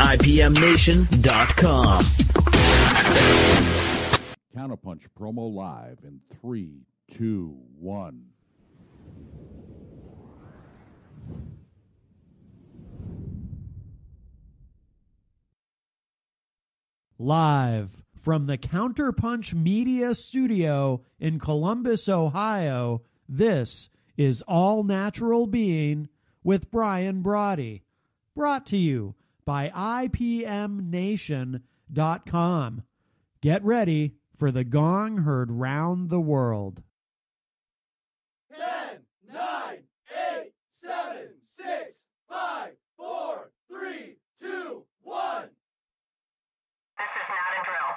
IPMNation.com. Counterpunch promo live in 3, 2, 1. Live from the Counterpunch Media Studio in Columbus, Ohio, this is All Natural Being with Brian Brawdy, brought to you by IPMNation.com. Get ready for the gong heard round the world. 10, 9, 8, 7, 6, 5, 4, 3, 2, 1. This is not a drill.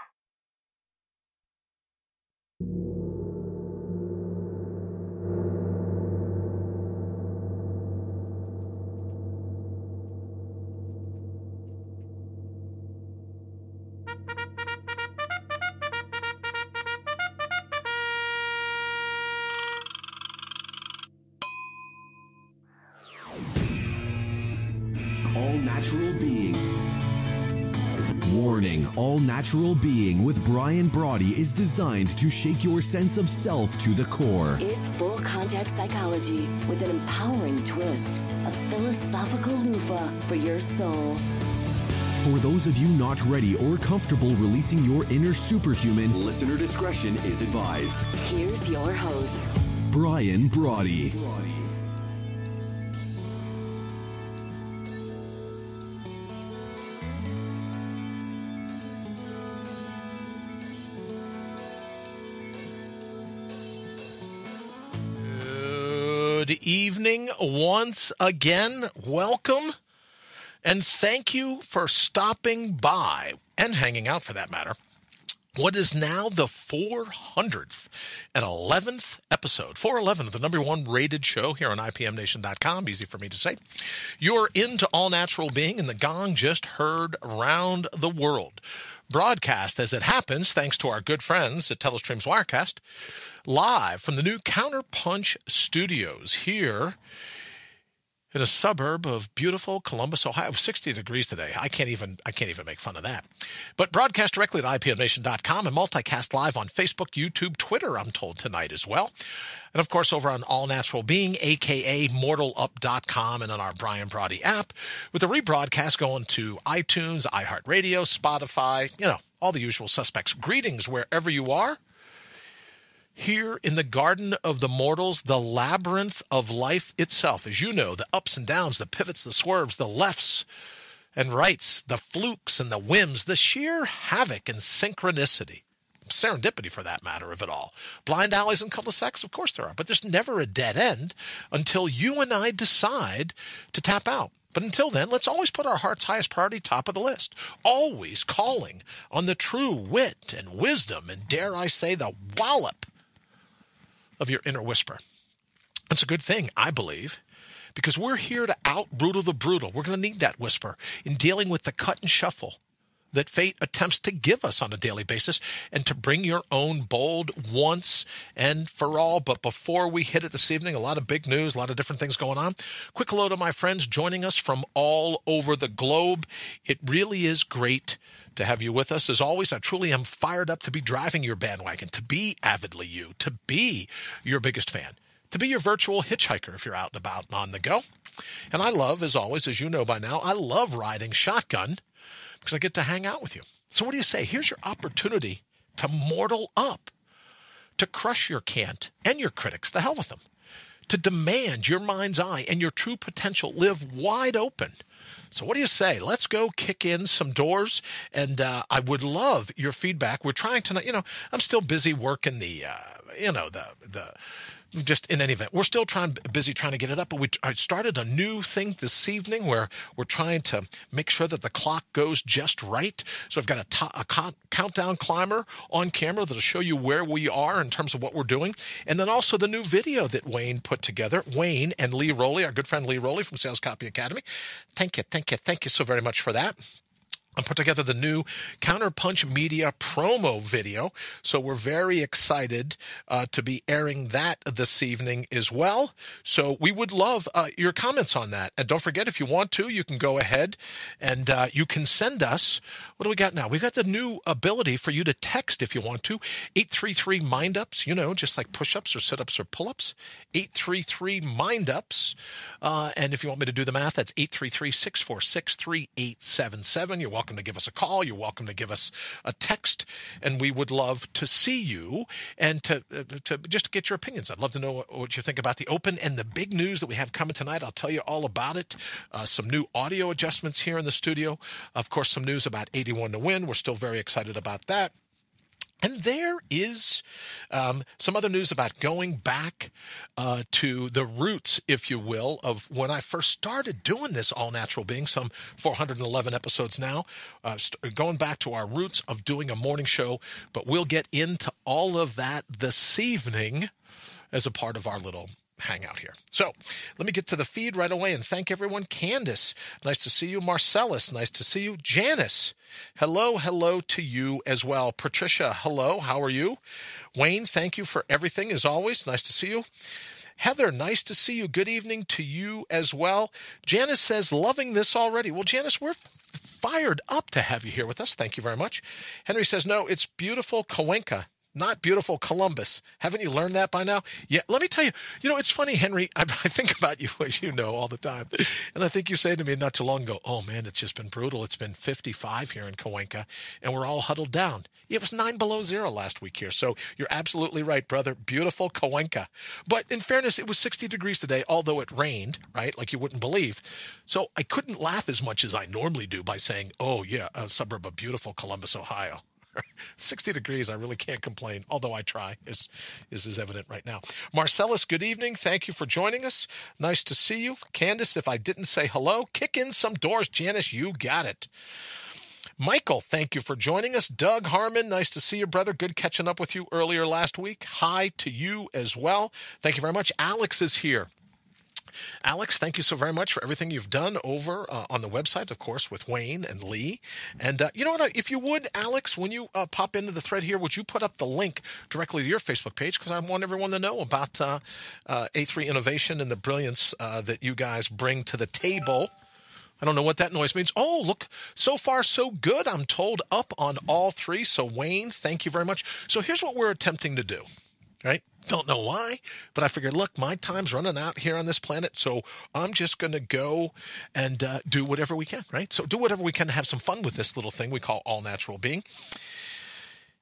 All Natural Being. Warning, All Natural Being with Brian Brawdy is designed to shake your sense of self to the core. It's full contact psychology with an empowering twist, a philosophical loofah for your soul. For those of you not ready or comfortable releasing your inner superhuman, listener discretion is advised. Here's your host, Brian Brawdy. Good evening once again. Welcome and thank you for stopping by and hanging out for that matter. What is now the 411th episode, 411 of the number one rated show here on IPMNation.com, easy for me to say. You're into All Natural Being and the gong just heard around the world. Broadcast as it happens, thanks to our good friends at Telestream's Wirecast, live from the new Counterpunch Studios here in a suburb of beautiful Columbus, Ohio. 60 degrees today. I can't even make fun of that. But broadcast directly at IPMNation.com and multicast live on Facebook, YouTube, Twitter, I'm told, tonight as well. And, of course, over on All Natural Being, a.k.a. mortalup.com, and on our Brian Brawdy app, with the rebroadcast going to iTunes, iHeartRadio, Spotify, all the usual suspects. Greetings wherever you are. Here in the garden of the mortals, the labyrinth of life itself. As you know, the ups and downs, the pivots, the swerves, the lefts and rights, the flukes and the whims, the sheer havoc and synchronicity. Serendipity, for that matter, of it all. Blind alleys and cul-de-sacs, of course there are, but there's never a dead end until you and I decide to tap out. But until then, let's always put our heart's highest priority top of the list, always calling on the true wit and wisdom and, dare I say, the wallop of your inner whisper. It's a good thing, I believe, because we're here to out-brutal the brutal. We're going to need that whisper in dealing with the cut and shuffle that fate attempts to give us on a daily basis, and to bring your own bold once and for all. But before we hit it this evening, a lot of big news, a lot of different things going on. Quick hello to my friends joining us from all over the globe. It really is great to have you with us. As always, I truly am fired up to be driving your bandwagon, to be avidly you, to be your biggest fan, to be your virtual hitchhiker if you're out and about and on the go. And I love, as always, as you know by now, I love riding shotgun, because I get to hang out with you. So what do you say? Here's your opportunity to mortal up, to crush your cant and your critics, the hell with them, to demand your mind's eye and your true potential live wide open. So what do you say? Let's go kick in some doors, and I would love your feedback. We're trying to, I'm still busy working just in any event, we're still busy trying to get it up, but I started a new thing this evening where we're trying to make sure that the clock goes just right. So I've got a countdown climber on camera that'll show you where we are in terms of what we're doing. And then also the new video that Wayne put together, Wayne and Lee Rowley, our good friend Lee Rowley from Sales Copy Academy. Thank you so very much for that. I put together the new Counterpunch Media promo video, so we're very excited to be airing that this evening as well. So we would love your comments on that. And don't forget, if you want to, you can go ahead and you can send us, what do we got now? We got the new ability for you to text if you want to, 833-MIND-UPS, just like push-ups or sit-ups or pull-ups, 833-MIND-UPS. And if you want me to do the math, that's 833-646-3877. You're welcome to give us a call. You're welcome to give us a text, and we would love to see you and to just get your opinions. I'd love to know what you think about the Open and the big news that we have coming tonight. I'll tell you all about it. Some new audio adjustments here in the studio. Of course, some news about 81 to win. We're still very excited about that. And there is some other news about going back to the roots, if you will, of when I first started doing this All Natural Being, some 411 episodes now, going back to our roots of doing a morning show. But we'll get into all of that this evening as a part of our little hangout here. So let me get to the feed right away and thank everyone. Candace, nice to see you. Marcellus, nice to see you. Janice, hello to you as well. Patricia, hello, how are you? Wayne, thank you for everything as always. Nice to see you. Heather, nice to see you. Good evening to you as well. Janice says, loving this already. Well, Janice, we're fired up to have you here with us. Thank you very much. Henry says, no, it's beautiful Cahuenca, not beautiful Columbus. Haven't you learned that by now? Yeah, let me tell you, it's funny, Henry, I think about you, as you know, all the time. And I think you said to me not too long ago, oh, man, it's just been brutal. It's been 55 here in Cahuenca, and we're all huddled down. It was 9 below zero last week here. So you're absolutely right, brother. Beautiful Cahuenca. But in fairness, it was 60 degrees today, although it rained, right? Like you wouldn't believe. So I couldn't laugh as much as I normally do by saying, oh, yeah, a suburb of beautiful Columbus, Ohio. 60 degrees, I really can't complain, although I try, is evident right now. Marcellus, good evening. Thank you for joining us. Nice to see you. Candace, if I didn't say hello, kick in some doors. Janice, you got it. Michael, thank you for joining us. Doug Harmon, nice to see you, brother. Good catching up with you earlier last week. Hi to you as well. Thank you very much. Alex is here. Alex, thank you so very much for everything you've done over on the website, of course, with Wayne and Lee. And you know what? If you would, Alex, when you pop into the thread here, would you put up the link directly to your Facebook page? Because I want everyone to know about A3 Innovation and the brilliance that you guys bring to the table. I don't know what that noise means. Oh, look, so far so good. I'm told up on all three. So, Wayne, thank you very much. So here's what we're attempting to do, right? Don't know why, but I figured, look, my time's running out here on this planet, so I'm just going to go and do whatever we can, right? So do whatever we can to have some fun with this little thing we call All Natural Being.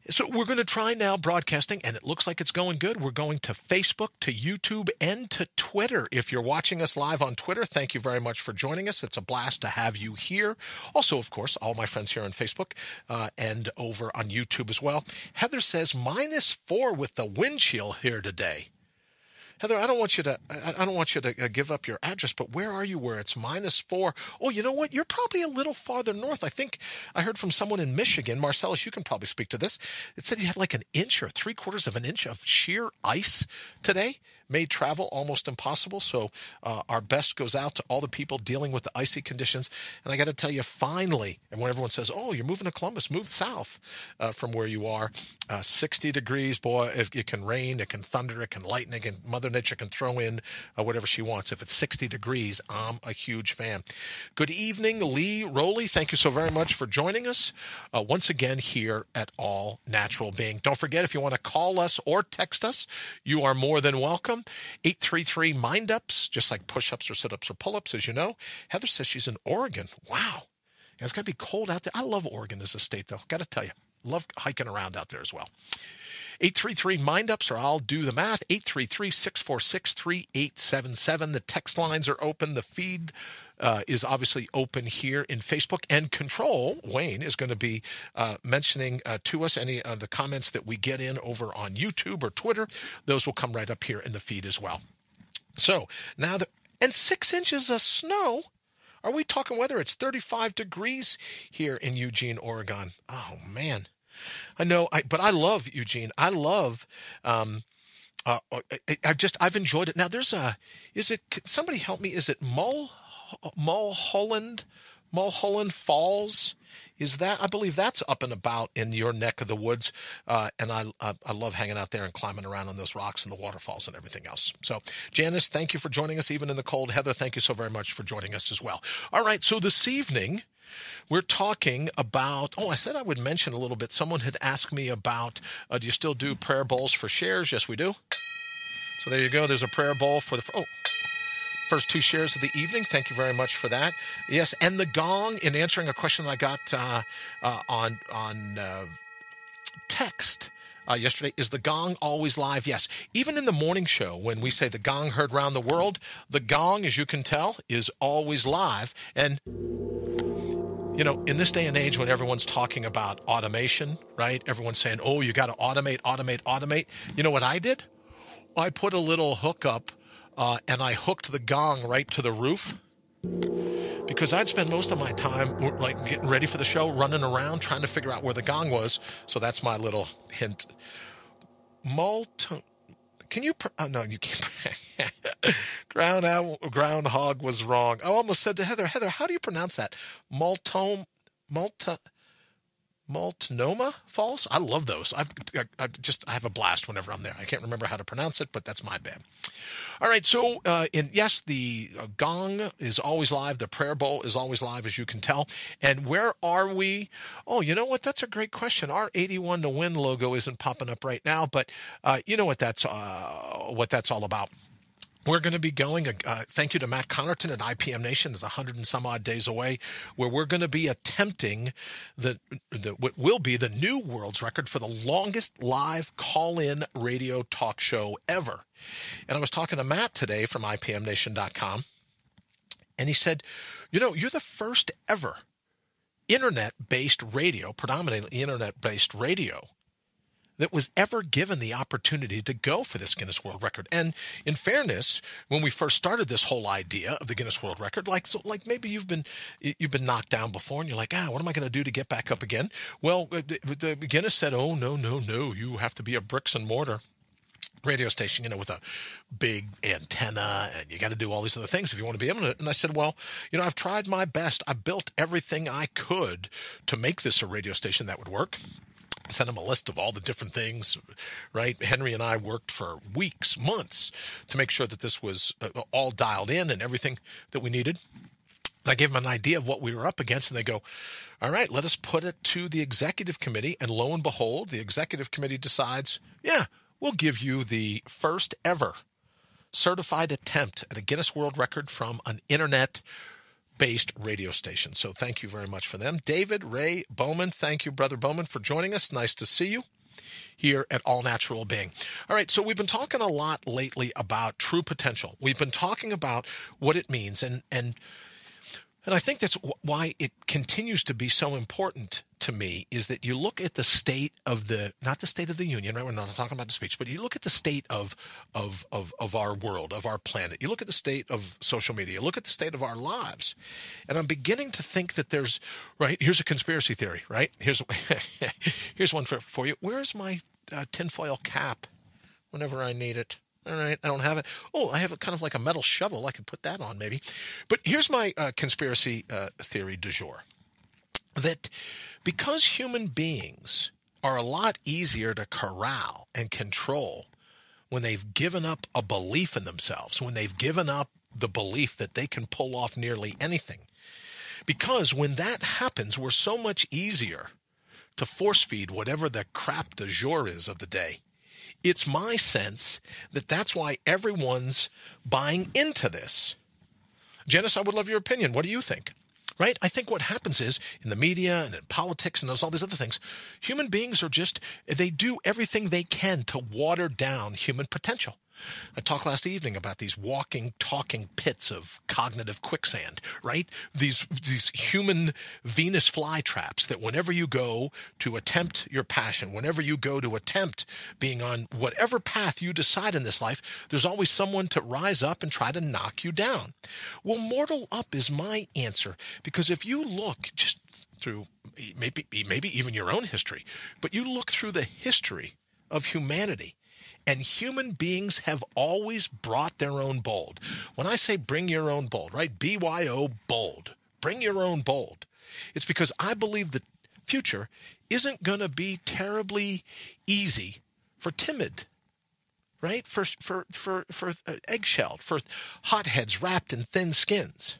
So we're going to try now broadcasting, and it looks like it's going good. We're going to Facebook, to YouTube, and to Twitter. If you're watching us live on Twitter, thank you very much for joining us. It's a blast to have you here. Also, of course, all my friends here on Facebook and over on YouTube as well. Heather says, -4 with the wind chill here today. Heather, I don't want you to give up your address, but where are you where it's -4? Oh, you know what? You're probably a little farther north. I think I heard from someone in Michigan. Marcellus, you can probably speak to this. It said you had like an inch or 3/4 of an inch of sheer ice today. Made travel almost impossible. So our best goes out to all the people dealing with the icy conditions. And I got to tell you, finally, and when everyone says, oh, you're moving to Columbus, move south from where you are. 60 degrees, boy, it can rain, it can thunder, it can lightning, and Mother Nature can throw in whatever she wants. If it's 60 degrees, I'm a huge fan. Good evening, Lee Rowley. Thank you so very much for joining us once again here at All Natural Being. Don't forget, if you want to call us or text us, you are more than welcome. 833-MIND-UPS, just like push-ups or sit-ups or pull-ups, as you know. Heather says she's in Oregon. Wow. It's got to be cold out there. I love Oregon as a state, though. Got to tell you. Love hiking around out there as well. 833-MIND-UPS, or I'll do the math, 833-646-3877. The text lines are open. The feed is obviously open here in Facebook. And Control, Wayne, is going to be mentioning to us any of the comments that we get in over on YouTube or Twitter. Those will come right up here in the feed as well. So now, and 6 inches of snow. Are we talking weather? It's 35 degrees here in Eugene, Oregon. Oh, man. I know, but I love Eugene. I love, I've enjoyed it. Now, somebody help me, is it Mulholland Mulholland Falls. Is that? I believe that's up and about in your neck of the woods, and I love hanging out there and climbing around on those rocks and the waterfalls and everything else. So, Janice, thank you for joining us, even in the cold. Heather, thank you so very much for joining us as well. All right, so this evening we're talking about. I said I would mention a little bit. Someone had asked me about, do you still do prayer bowls for shares? Yes, we do. So there you go. There's a prayer bowl for the. First 2 shares of the evening. Thank you very much for that. Yes, and the gong, in answering a question I got on text yesterday, is the gong always live? Yes. Even in the morning show, when we say the gong heard round the world, the gong, as you can tell, is always live. And, you know, in this day and age when everyone's talking about automation, right? Everyone's saying, oh, you got to automate. You know what I did? I put a little hook up and I hooked the gong right to the roof because I'd spend most of my time like getting ready for the show, running around, trying to figure out where the gong was. So that's my little hint. Can you? No, you can't. Groundhog was wrong. I almost said to Heather, how do you pronounce that? Multnomah Falls? I love those. I have a blast whenever I'm there. I can't remember how to pronounce it, but that's my bad. All right, so yes, the gong is always live. The prayer bowl is always live, as you can tell. And where are we? Oh, you know what? That's a great question. Our 81 to win logo isn't popping up right now, but you know what that's all about. We're going to be going, thank you to Matt Connerton at IPM Nation, is 100 and some odd days away, where we're going to be attempting what will be the new world's record for the longest live call-in radio talk show ever. And I was talking to Matt today from IPMNation.com, and he said, you know, you're the first ever internet-based radio, predominantly internet-based radio, that was ever given the opportunity to go for this Guinness World Record. And in fairness, when we first started this whole idea of the Guinness World Record, like maybe you've been knocked down before and you're like, what am I going to do to get back up again? Well, the Guinness said, oh, no, you have to be a bricks and mortar radio station, you know, with a big antenna, and you got to do all these other things if you want to be able to. And I said, well, you know, I've tried my best. I built everything I could to make this a radio station that would work. Sent him a list of all the different things, right? Henry and I worked for weeks, months to make sure that this was all dialed in and everything that we needed. I gave them an idea of what we were up against, and they go, all right, let us put it to the executive committee. And lo and behold, the executive committee decides, yeah, we'll give you the first ever certified attempt at a Guinness World Record from an internet-based radio station. So thank you very much for them. David Ray Bowman, thank you, Brother Bowman, for joining us. Nice to see you here at All Natural Being. All right, so we've been talking a lot lately about true potential. We've been talking about what it means, and I think that's why it continues to be so important to me, is that you look at the state of not the state of the union, right? We're not talking about the speech, but you look at the state of our world, of our planet. You look at the state of social media. You look at the state of our lives. And I'm beginning to think that here's a conspiracy theory, right? Here's one for you. Where's my tinfoil cap whenever I need it? All right, I don't have it. Oh, I have kind of like a metal shovel. I could put that on maybe. But here's my conspiracy theory du jour. That because human beings are a lot easier to corral and control when they've given up a belief in themselves, when they've given up the belief that they can pull off nearly anything. Because when that happens, we're so much easier to force feed whatever the crap du jour is of the day. It's my sense that that's why everyone's buying into this. Janice, I would love your opinion. What do you think? Right? I think what happens is, in the media and in politics and there's all these other things, human beings they do everything they can to water down human potential. I talked last evening about these walking, talking pits of cognitive quicksand, right? These human Venus flytraps that whenever you go to attempt your passion, whenever you go to attempt being on whatever path you decide in this life, there's always someone to rise up and try to knock you down. Well, mortal up is my answer, because if you look just through maybe even your own history, but you look through the history of humanity, and human beings have always brought their own bold. When I say bring your own bold, right? BYO bold, bring your own bold. It's because I believe the future isn't going to be terribly easy for timid, right? For eggshelled, for hotheads wrapped in thin skins.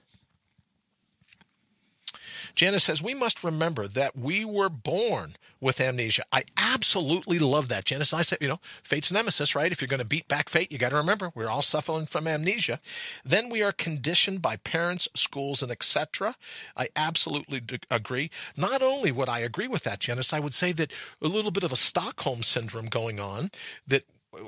Janice says, we must remember that we were born with amnesia. I absolutely love that, Janice. I say, fate's nemesis, right? If you're going to beat back fate, you got to remember we're all suffering from amnesia. Then we are conditioned by parents, schools, and etc. I absolutely agree. Not only would I agree with that, Janice, I would say that a little bit of a Stockholm syndrome going on, that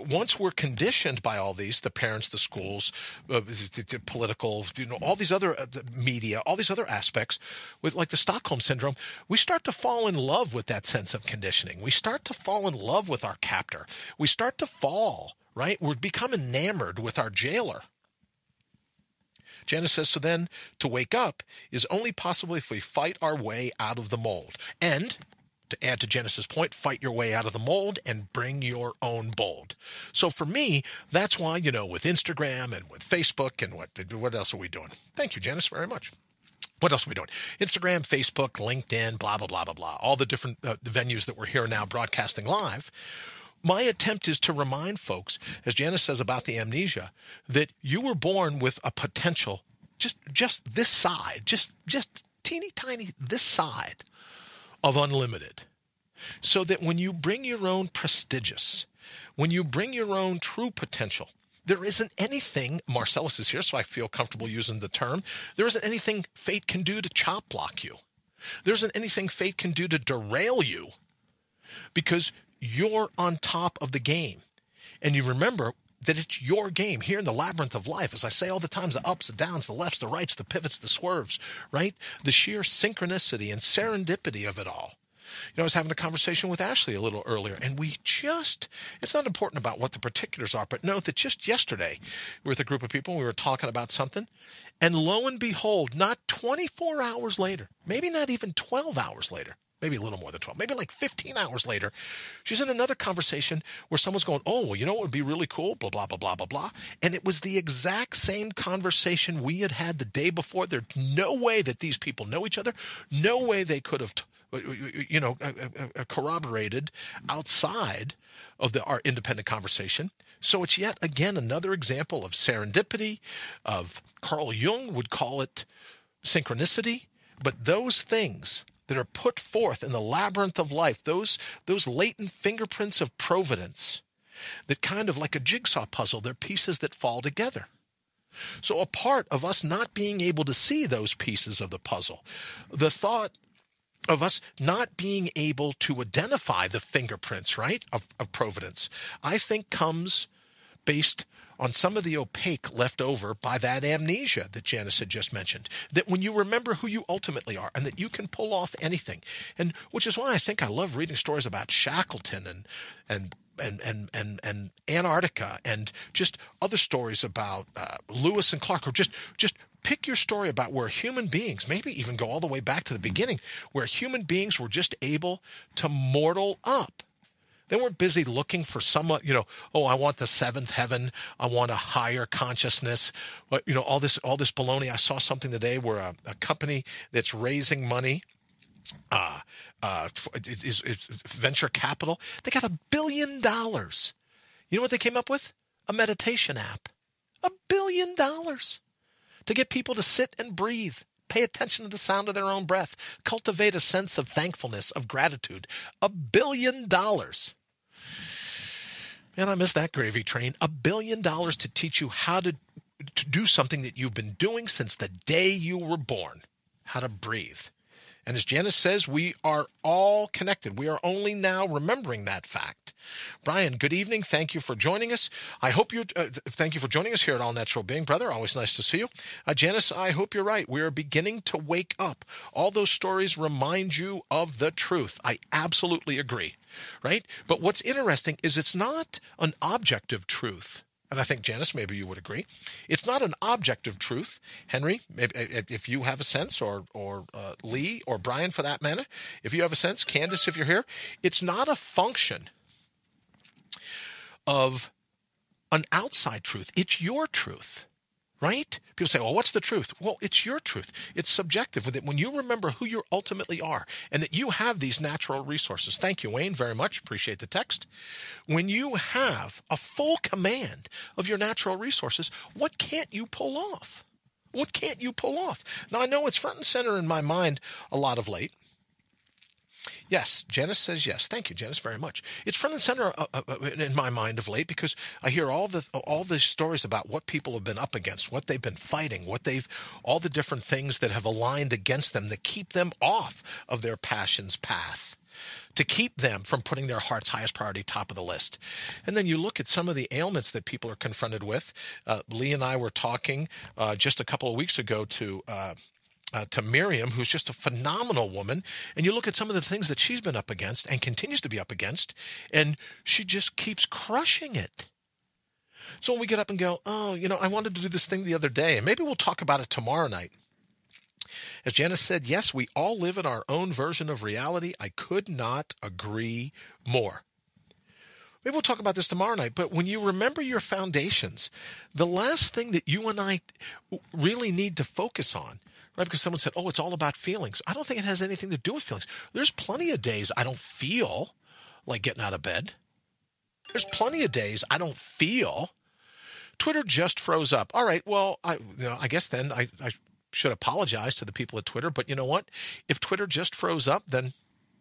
once we're conditioned by all these, the parents, the schools, the political, all these other the media, all these other aspects, with like the Stockholm syndrome, we start to fall in love with that sense of conditioning. We start to fall in love with our captor. We start to fall, right? We become enamored with our jailer. Janice says, so then to wake up is only possible if we fight our way out of the mold. And to add to Janice's point, fight your way out of the mold and bring your own bold. So for me, that's why, with Instagram and with Facebook and what else are we doing? Thank you, Janice, very much. What else are we doing? Instagram, Facebook, LinkedIn, blah, blah, blah, blah, blah. All the different the venues that we're here now broadcasting live. My attempt is to remind folks, as Janice says about the amnesia, that you were born with a potential, just this side, just teeny tiny this side of unlimited, so that when you bring your own prestigious, when you bring your own true potential, there isn't anything, Marcellus is here, so I feel comfortable using the term, there isn't anything fate can do to chop block you. There isn't anything fate can do to derail you, because you're on top of the game. And you remember that it's your game here in the labyrinth of life. As I say all the times, the ups, the downs, the lefts, the rights, the pivots, the swerves, right? The sheer synchronicity and serendipity of it all. I was having a conversation with Ashley a little earlier, and it's not important about what the particulars are, but note that just yesterday, we were with a group of people, and we were talking about something, and lo and behold, not 24 hours later, maybe not even 12 hours later, maybe a little more than 12, maybe like 15 hours later, she's in another conversation where someone's going, oh, well, what would be really cool, blah, blah, blah, blah, blah, blah. And it was the exact same conversation we had the day before. There's no way that these people know each other. No way they could have, corroborated outside of our independent conversation. So it's yet again another example of serendipity, of Carl Jung would call it synchronicity, but those things that are put forth in the labyrinth of life, those latent fingerprints of providence that kind of like a jigsaw puzzle, they're pieces that fall together. So a part of us not being able to see those pieces of the puzzle, the thought of us not being able to identify the fingerprints, right, of providence, I think comes based on some of the opaque left over by that amnesia that Janice had just mentioned, that when you remember who you ultimately are and that you can pull off anything, and which is why I think I love reading stories about Shackleton and Antarctica and just other stories about Lewis and Clark, or just pick your story about where human beings, maybe even go all the way back to the beginning, where human beings were just able to mortal up. They weren't busy looking for someone, I want the seventh heaven. I want a higher consciousness. All this baloney. I saw something today where a company that's raising money, is venture capital. They got $1 billion. You know what they came up with? A meditation app. $1 billion to get people to sit and breathe. Pay attention to the sound of their own breath. Cultivate a sense of thankfulness, of gratitude. $1 billion. Man, I miss that gravy train. $1 billion to teach you how to do something that you've been doing since the day you were born. How to breathe. And as Janice says, we are all connected. We are only now remembering that fact. Brian, good evening. Thank you for joining us. Thank you for joining us here at All Natural Being, brother. Always nice to see you. Janice, I hope you're right. We are beginning to wake up. All those stories remind you of the truth. I absolutely agree, right? But what's interesting is it's not an objective truth. And I think, Janice, maybe you would agree. It's not an objective truth. Henry, maybe, if you have a sense, or Lee, or Brian for that matter, if you have a sense, Candace, if you're here, it's not a function of an outside truth. It's your truth, right? People say, well, what's the truth? Well, it's your truth. It's subjective. When you remember who you ultimately are and that you have these natural resources. Thank you, Wayne, very much. Appreciate the text. When you have a full command of your natural resources, what can't you pull off? What can't you pull off? Now, I know it's front and center in my mind a lot of late. Yes, Janice says yes. Thank you, Janice, very much. It's front and center in my mind of late because I hear all the stories about what people have been up against, what they've been fighting, all the different things that have aligned against them that keep them off of their passion's path, to keep them from putting their heart's highest priority top of the list. And then you look at some of the ailments that people are confronted with. Lee and I were talking just a couple of weeks ago to Miriam, who's just a phenomenal woman, and you look at some of the things that she's been up against and continues to be up against, and she just keeps crushing it. So when we get up and go, oh, I wanted to do this thing the other day, and maybe we'll talk about it tomorrow night. As Janice said, yes, we all live in our own version of reality. I could not agree more. Maybe we'll talk about this tomorrow night, but when you remember your foundations, the last thing that you and I really need to focus on, right? Because someone said, oh, it's all about feelings. I don't think it has anything to do with feelings. There's plenty of days I don't feel like getting out of bed. There's plenty of days I don't feel. Twitter just froze up. All right, well, I guess then I should apologize to the people at Twitter. But you know what? If Twitter just froze up, then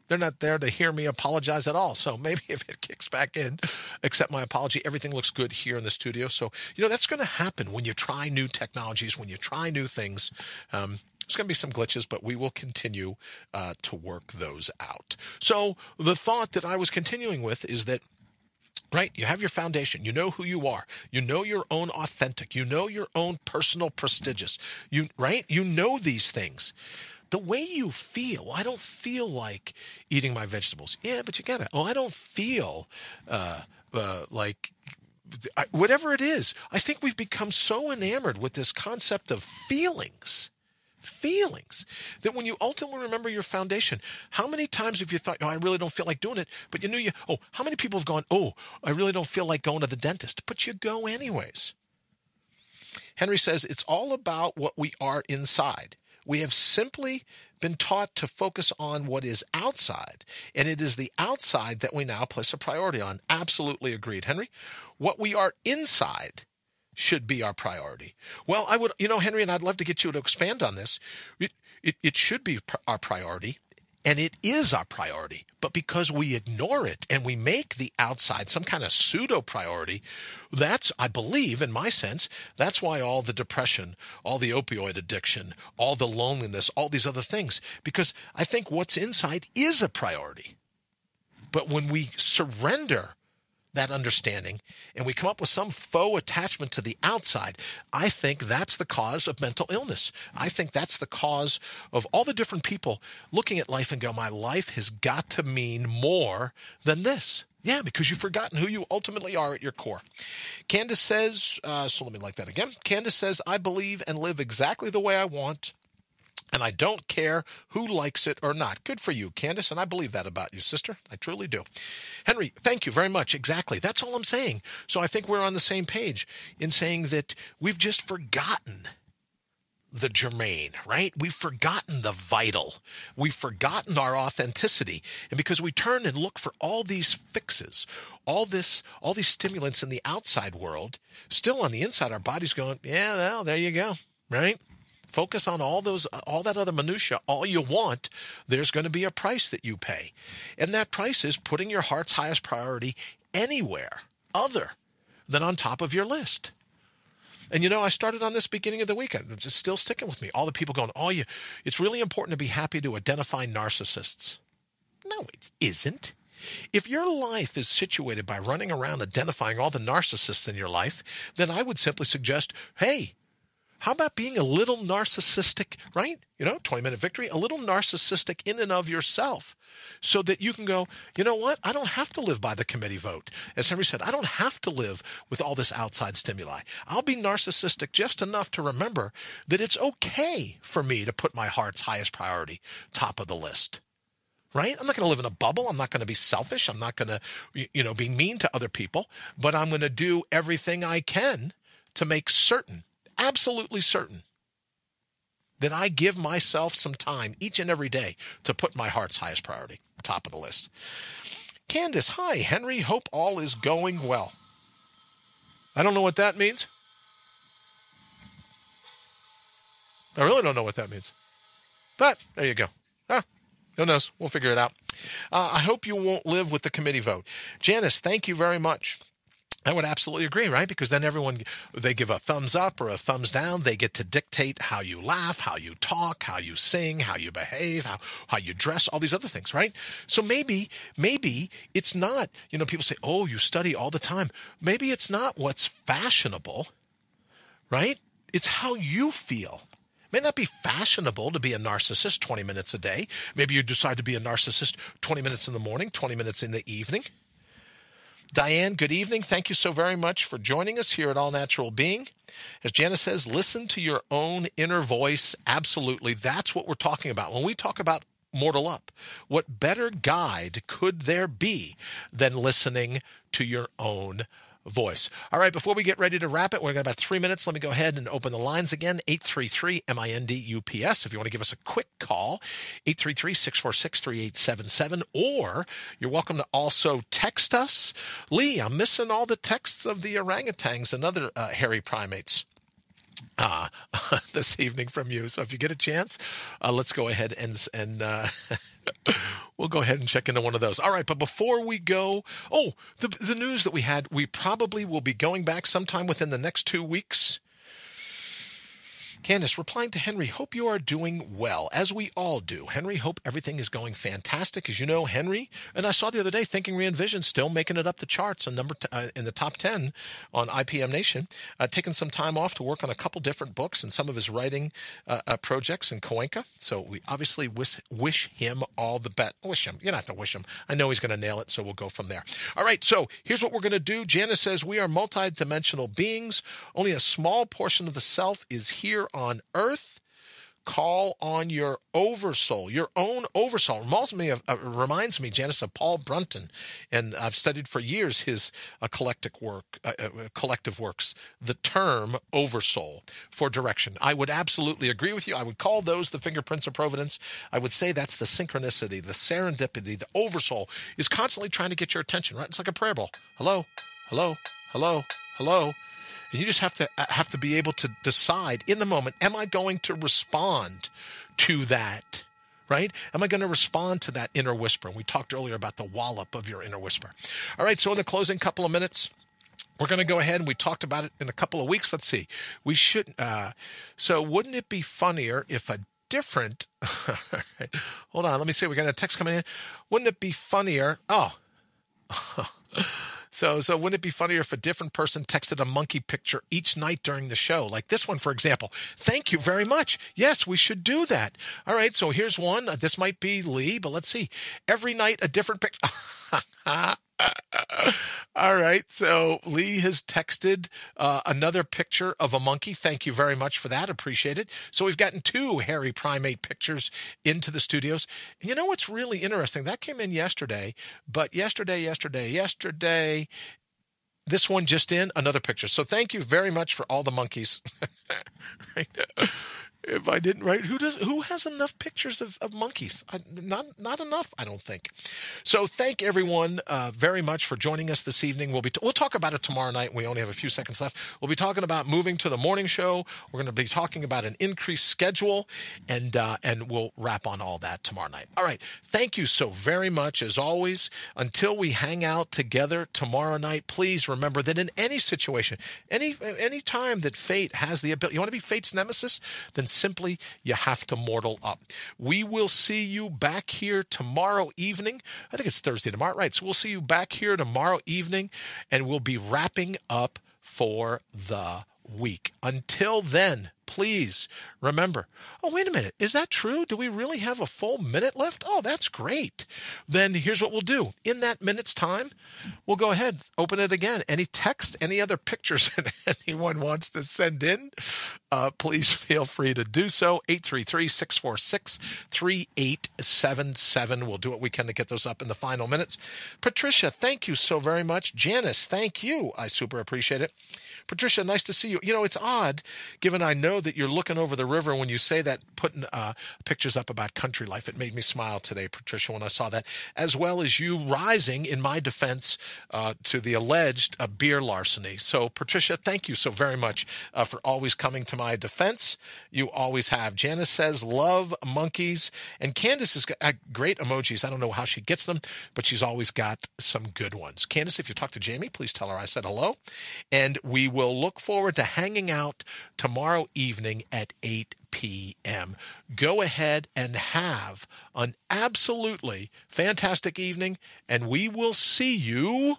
they're not there to hear me apologize at all. So maybe if it kicks back in, accept my apology. Everything looks good here in the studio. So, that's going to happen when you try new technologies, when you try new things. There's going to be some glitches, but we will continue to work those out. So the thought that I was continuing with is that, right, you have your foundation. You know who you are. You know your own authentic. You know your own personal prestigious. You know these things. The way you feel, I don't feel like eating my vegetables. Yeah, but you got to. Oh, I don't feel like whatever it is. I think we've become so enamored with this concept of feelings, that when you ultimately remember your foundation, how many times have you thought, oh, I really don't feel like doing it, but how many people have gone, oh, I really don't feel like going to the dentist, but you go anyways. Henry says, it's all about what we are inside. We have simply been taught to focus on what is outside, and it is the outside that we now place a priority on. Absolutely agreed, Henry. What we are inside should be our priority. Well, I would, Henry, and I'd love to get you to expand on this. It should be our priority, and it is our priority. But because we ignore it and we make the outside some kind of pseudo priority, that's, I believe, in my sense, that's why all the depression, all the opioid addiction, all the loneliness, all these other things, because I think what's inside is a priority. But when we surrender that understanding and we come up with some faux attachment to the outside, I think that's the cause of mental illness. I think that's the cause of all the different people looking at life and go, my life has got to mean more than this. Yeah, because you've forgotten who you ultimately are at your core. Candace says, so let me like that again. Candace says, I believe and live exactly the way I want, and I don't care who likes it or not. Good for you, Candace, and I believe that about you, sister. I truly do. Henry, thank you very much. Exactly. That's all I'm saying. So I think we're on the same page in saying that we've just forgotten the germane, right? We've forgotten the vital. We've forgotten our authenticity. And because we turn and look for all these fixes, all these stimulants in the outside world, still on the inside, our body's going, yeah, well, there you go, right? Focus on all that other minutia, all you want. There's going to be a price that you pay. And that price is putting your heart's highest priority anywhere other than on top of your list. And I started on this beginning of the week. It's just still sticking with me. All the people going, it's really important to be happy to identify narcissists. No, it isn't. If your life is situated by running around identifying all the narcissists in your life, then I would simply suggest, hey, how about being a little narcissistic, right? 20-minute victory, a little narcissistic in and of yourself so that you can go, you know what? I don't have to live by the committee vote. As Henry said, I don't have to live with all this outside stimuli. I'll be narcissistic just enough to remember that it's okay for me to put my heart's highest priority top of the list, right? I'm not going to live in a bubble. I'm not going to be selfish. I'm not going to, be mean to other people, but I'm going to do everything I can to make certain, absolutely certain that I give myself some time each and every day to put my heart's highest priority, top of the list. Candace, hi, Henry. Hope all is going well. I don't know what that means. I really don't know what that means. But there you go. Who knows? We'll figure it out. I hope you won't live with the committee vote. Janice, thank you very much. I would absolutely agree, right? Because then they give a thumbs up or a thumbs down. They get to dictate how you laugh, how you talk, how you sing, how you behave, how you dress, all these other things, right? So maybe it's not, people say, oh, you study all the time. Maybe it's not what's fashionable, right? It's how you feel. It may not be fashionable to be a narcissist 20 minutes a day. Maybe you decide to be a narcissist 20 minutes in the morning, 20 minutes in the evening. Diane, good evening. Thank you so very much for joining us here at All Natural Being. As Janice says, listen to your own inner voice. Absolutely. That's what we're talking about. When we talk about Mortal Up, what better guide could there be than listening to your own voice? All right, before we get ready to wrap it, we've got about 3 minutes. Let me go ahead and open the lines again. 833-MIND-UPS. If you want to give us a quick call, 833-646-3877, or you're welcome to also text us. Lee, I'm missing all the texts of the orangutans and other hairy primates this evening from you. So if you get a chance, let's go ahead and we'll go ahead and check into one of those. All right, but before we go, the news that we had, we probably will be going back sometime within the next 2 weeks. Candace, replying to Henry, hope you are doing well, as we all do. Henry, hope everything is going fantastic. As you know, Henry, and I saw the other day, Thinking Re-Envisioned still making it up the charts on in the top 10 on IPM Nation, taking some time off to work on a couple different books and some of his writing projects in Coenca. So we obviously wish him all the best. Wish him. You don't have to wish him. I know he's going to nail it, so we'll go from there. All right, so here's what we're going to do. Janice says, we are multidimensional beings. Only a small portion of the self is here on earth. Call on your oversoul, your own oversoul. Reminds me, Janice, of Paul Brunton, and I've studied for years his collective works, the term oversoul for direction. I would absolutely agree with you. I would call those the fingerprints of providence. I would say that's the synchronicity, the serendipity, the oversoul is constantly trying to get your attention, right? It's like a prayer bowl. Hello, hello, hello, hello. And you just have to be able to decide in the moment, am I going to respond to that, right? Am I going to respond to that inner whisper? And we talked earlier about the wallop of your inner whisper. All right, so in the closing couple of minutes, we're going to go ahead and we talked about it in a couple of weeks. Let's see. We should. So wouldn't it be funnier if a different, hold on, let me see. We got a text coming in. Wouldn't it be funnier? So wouldn't it be funnier if a different person texted a monkey picture each night during the show? Like this one, for example. Thank you very much. Yes, we should do that. All right, so here's one. This might be Lee, but let's see. Every night, a different picture. All right, so Lee has texted another picture of a monkey. Thank you very much for that. Appreciate it. So we've gotten 2 hairy primate pictures into the studios. And you know what's really interesting? That came in yesterday, but yesterday, this one just in, another picture. So thank you very much for all the monkeys. Right. If I didn't write, who has enough pictures of monkeys? Not enough, I don't think. So thank everyone very much for joining us this evening. We'll talk about it tomorrow night. We only have a few seconds left. We'll be talking about moving to the morning show. We're going to be talking about an increased schedule, and we'll wrap on all that tomorrow night. All right. Thank you so very much, as always. Until we hang out together tomorrow night, please remember that in any situation, any time that fate has the ability, you want to be fate's nemesis, then simply you have to mortal up. We will see you back here tomorrow evening. I think it's Thursday tomorrow, right? So we'll see you back here tomorrow evening, and we'll be wrapping up for the week. Until then, please remember, oh, wait a minute, is that true? Do we really have a full minute left? Oh, that's great. Then here's what we'll do. In that minute's time, we'll go ahead, open it again. Any text, any other pictures that anyone wants to send in, please feel free to do so. 833-646-3877. We'll do what we can to get those up in the final minutes. Patricia, thank you so very much. Janice, thank you. I super appreciate it. Patricia, nice to see you. You know, it's odd, given I know that you're looking over the river when you say that, putting pictures up about country life. It made me smile today, Patricia, when I saw that, as well as you rising in my defense to the alleged beer larceny. So, Patricia, thank you so very much for always coming to my defense. You always have. Janice says, love monkeys. And Candace has got great emojis. I don't know how she gets them, but she's always got some good ones. Candace, if you talk to Jamie, please tell her I said hello. And we will look forward to hanging out tomorrow evening at 8 p.m. Go ahead and have an absolutely fantastic evening, and we will see you.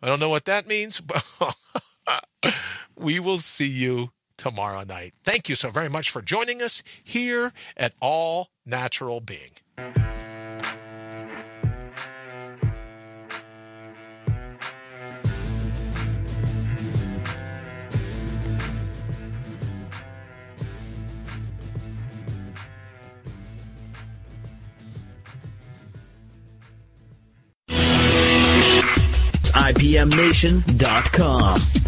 I don't know what that means, but we will see you tomorrow night. Thank you so very much for joining us here at All Natural Being. IPMNation.com.